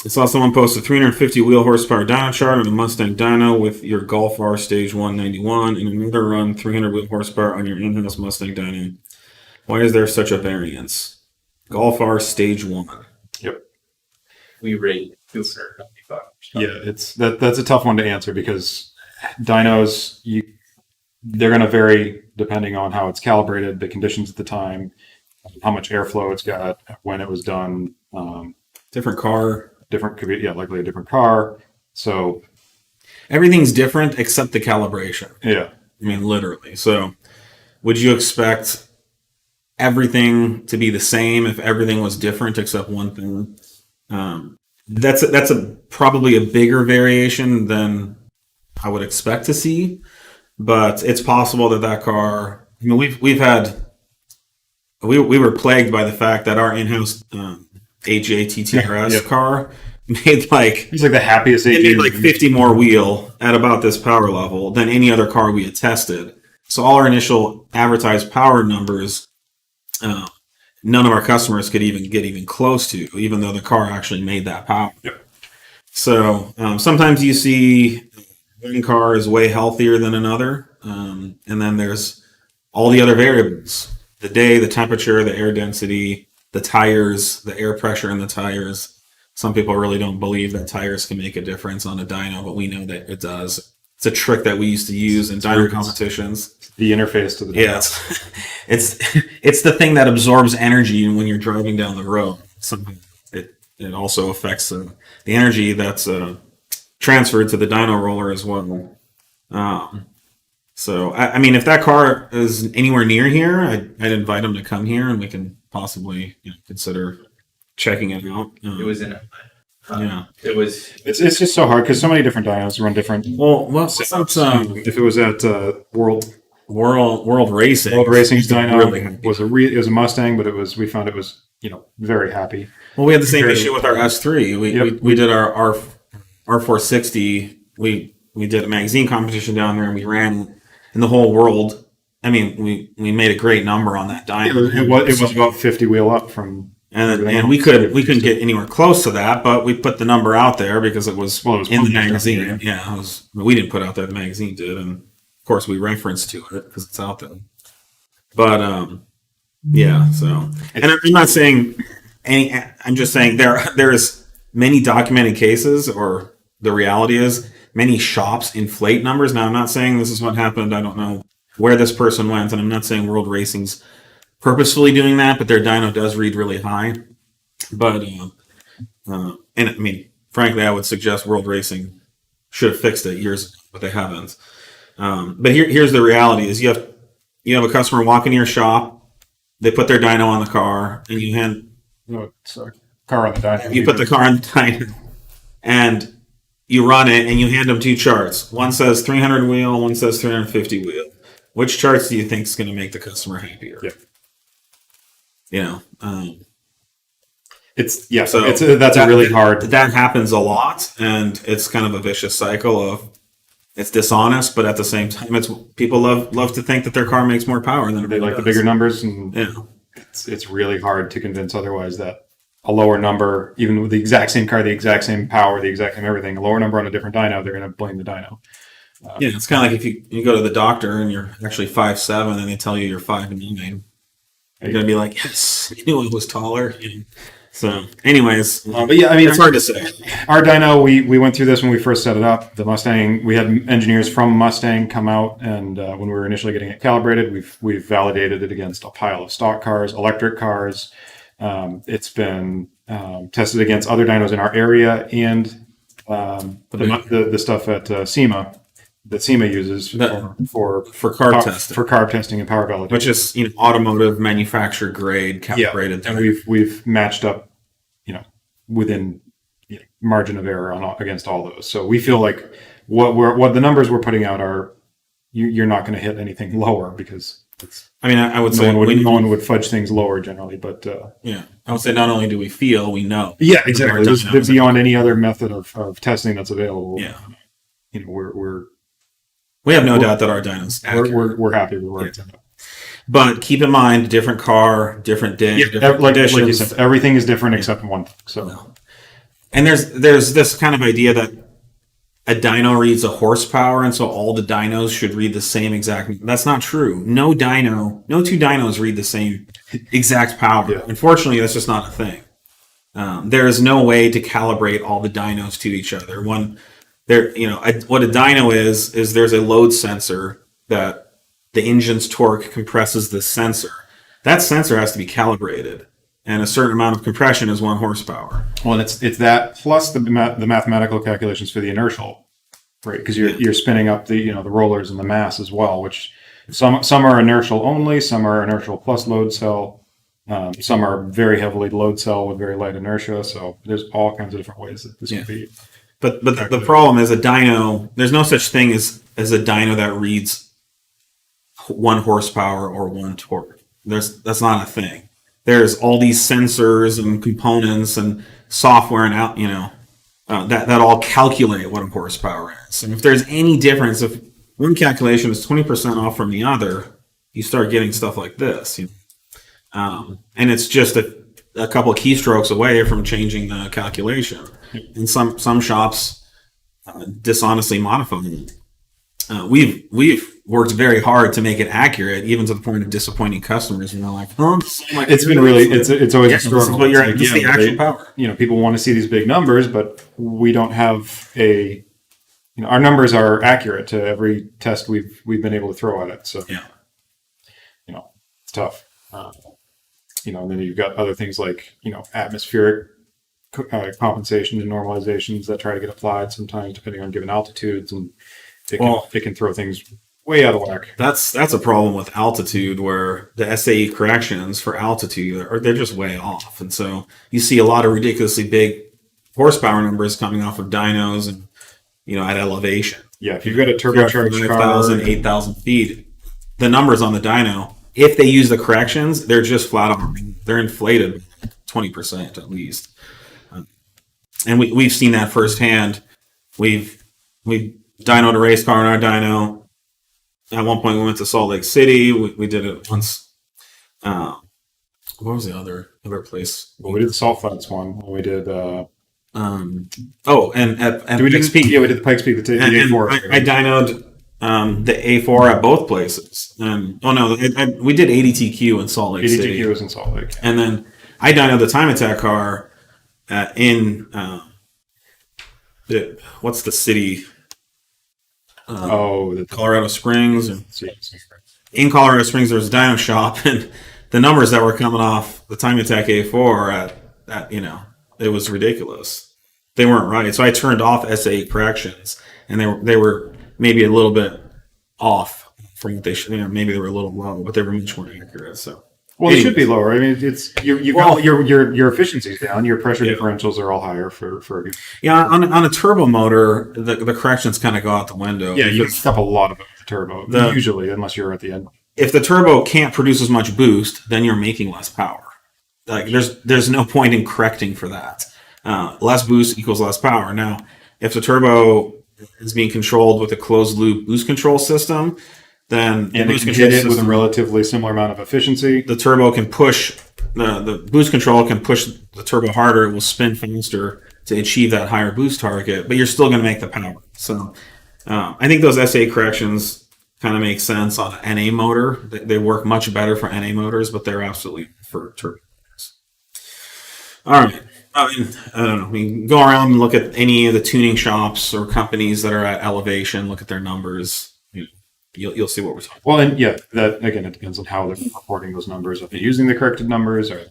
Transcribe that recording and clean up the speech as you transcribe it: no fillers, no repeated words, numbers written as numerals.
I saw someone post a 350 wheel horsepower dyno chart on a Mustang dyno with your Golf R Stage 191 and another run 300 wheel horsepower on your in-house Mustang dyno. Why is there such a variance? Golf R Stage 1. Yep. We rate 295. Yeah, that's a tough one to answer because dynos, they're going to vary depending on how it's calibrated, the conditions at the time, how much airflow it's got, when it was done. Different car. Likely a different car. So everything's different except the calibration. Yeah. I mean, literally. So would you expect everything to be the same if everything was different except one thing? That's probably a bigger variation than I would expect to see, but it's possible that car. I mean, we were plagued by the fact that our in-house AJ TTRS car made he's like the happiest AJ. It made 50 more wheel at about this power level than any other car we had tested. So all our initial advertised power numbers, none of our customers could even get close to, even though the car actually made that power. Yep. So sometimes you see one car is way healthier than another, and then there's all the other variables: the day, the temperature, the air density, the tires, the air pressure in the tires. Some people really don't believe that tires can make a difference on a dyno, but we know that it does. It's a trick that we used to use in dyno competitions. The interface to the dyno. Yeah, it's the thing that absorbs energy when you're driving down the road. It also affects the energy that's transferred to the dyno roller as well. So, I mean, if that car is anywhere near here, I'd invite them to come here and we can possibly consider checking it out. It was in a... Yeah. It was... It's just so hard because so many different dynos run different... Well, if it was at World Racing. World Racing's dyno really it was a Mustang, but we found it was, very happy. Well, we had the same issue with our S3. We did our R460. We did a magazine competition down there and we ran in the whole world. I mean, we made a great number on that dyno. It was about 50 wheel up from... And we couldn't get anywhere close to that, but we put the number out there because it was in the magazine. Yeah, we didn't put out there, the magazine did, and of course we referenced to it because it's out there. But yeah, so, and I'm not saying I'm just saying there is many documented cases, or the reality is many shops inflate numbers. Now I'm not saying this is what happened. I don't know where this person went, and I'm not saying World Racing's purposefully doing that, but their dyno does read really high. But and I mean, frankly, I would suggest World Racing should have fixed it years ago, but they haven't. But here's the reality: is you have a customer walk into your shop, they put their dyno on the car, and you car on the dyno. You put the car on the dyno, and you run it, and you hand them two charts. One says 300 wheel, one says 350 wheel. Which charts do you think is going to make the customer happier? Yeah. That's a really hard. That happens a lot, and it's kind of a vicious cycle of it's dishonest, but at the same time, it's people love to think that their car makes more power than they like the bigger numbers, and it's really hard to convince otherwise that a lower number, even with the exact same car, the exact same power, the exact same everything, a lower number on a different dyno, they're going to blame the dyno. It's kind of like if you go to the doctor and you're actually 5'7" and they tell you you're 5'9". You're going to be like, yes, I knew it was taller. So, anyways, but yeah, I mean, it's hard to say. Our dyno, we went through this when we first set it up. The Mustang, we had engineers from Mustang come out, and when we were initially getting it calibrated, we've validated it against a pile of stock cars, electric cars. It's been tested against other dynos in our area, and the stuff at SEMA. That SEMA uses for carb testing, for carb testing and power validation, which is automotive manufacturer grade calibrated. Yeah. And we've matched up, within margin of error against all those. So we feel like what the numbers we're putting out are you're not going to hit anything lower because it's. I mean, I would say no one would fudge things lower generally, but I would say not only do we feel, we know. Yeah, exactly. There's beyond any other method of testing that's available. Yeah, we have no doubt that our dyno's accurate. We're happy with where it's at. But keep in mind, different car, different day, different conditions. Like you said, everything is different except one thing. So, And there's this kind of idea that a dyno reads a horsepower, and so all the dynos should read the same exact. That's not true. No two dynos read the same exact power. Yeah. Unfortunately, that's just not a thing. There is no way to calibrate all the dynos to each other. What a dyno is there's a load sensor that the engine's torque compresses the sensor. That sensor has to be calibrated, and a certain amount of compression is 1 horsepower. Well, it's that plus the mathematical calculations for the inertial, right? Because you're spinning up the rollers and the mass as well, which some are inertial only, some are inertial plus load cell, some are very heavily load cell with very light inertia. So there's all kinds of different ways that this could be. But the problem is a dyno. There's no such thing as a dyno that reads 1 horsepower or 1 torque. That's not a thing. There's all these sensors and components and software and that all calculate what a horsepower is. And if there's any difference, if one calculation is 20% off from the other, you start getting stuff like this. And it's just a couple of keystrokes away from changing the calculation. And some shops dishonestly modify it. We've worked very hard to make it accurate, even to the point of disappointing customers. And they're like, "Oh, It's been really, it's always a struggle. This is the actual power." People want to see these big numbers, but we don't have our numbers are accurate to every test we've been able to throw at it. So, it's tough. And then you've got other things like, atmospheric compensation and normalizations that try to get applied sometimes depending on given altitudes, and it can throw things way out of whack. That's a problem with altitude, where the SAE corrections for altitude they're just way off, and so you see a lot of ridiculously big horsepower numbers coming off of dynos and at elevation. Yeah, if you've got a turbocharged car, 5,000, 8,000 feet, the numbers on the dyno, if they use the corrections, they're just flat on. They're inflated 20% at least, and we've seen that firsthand. We've dynoed a race car in our dyno. At one point, we went to Salt Lake City. We did it once. What was the other place? Well, we did the Salt Flats one. We did. And at we Pikes Peak. Yeah, we did the Pikes Peak. The A4. I dynoed the A4 at both places. We did ADTQ in Salt Lake City. ADTQ was in Salt Lake. And then I dynoed the time attack car in what's the city? Colorado Springs. In Colorado Springs, there was a dyno shop, and the numbers that were coming off the time attack A4 at it was ridiculous. They weren't right. So I turned off SAE corrections, and they were maybe a little bit off from what they should. Maybe they were a little low, but they were much more accurate. So. Well, it should be lower. I mean, it's your efficiency's down. Your pressure differentials are all higher for on a turbo motor, the corrections kind of go out the window. Yeah, you pick up a lot of it with the turbo usually, unless you're at the end. If the turbo can't produce as much boost, then you're making less power. Like there's no point in correcting for that. Less boost equals less power. Now, if the turbo is being controlled with a closed loop boost control system, then and it can hit it with a relatively similar amount of efficiency. The turbo can push the boost control can push the turbo harder. It will spin faster to achieve that higher boost target, but you're still going to make the power. So I think those SA corrections kind of make sense on an NA motor. They work much better for NA motors, but they're absolutely for turbo motors. All right. I don't know. I mean, go around and look at any of the tuning shops or companies that are at elevation. Look at their numbers. You'll see what we're talking about. Well, and that again, it depends on how they're reporting those numbers. If they're using the corrected numbers, or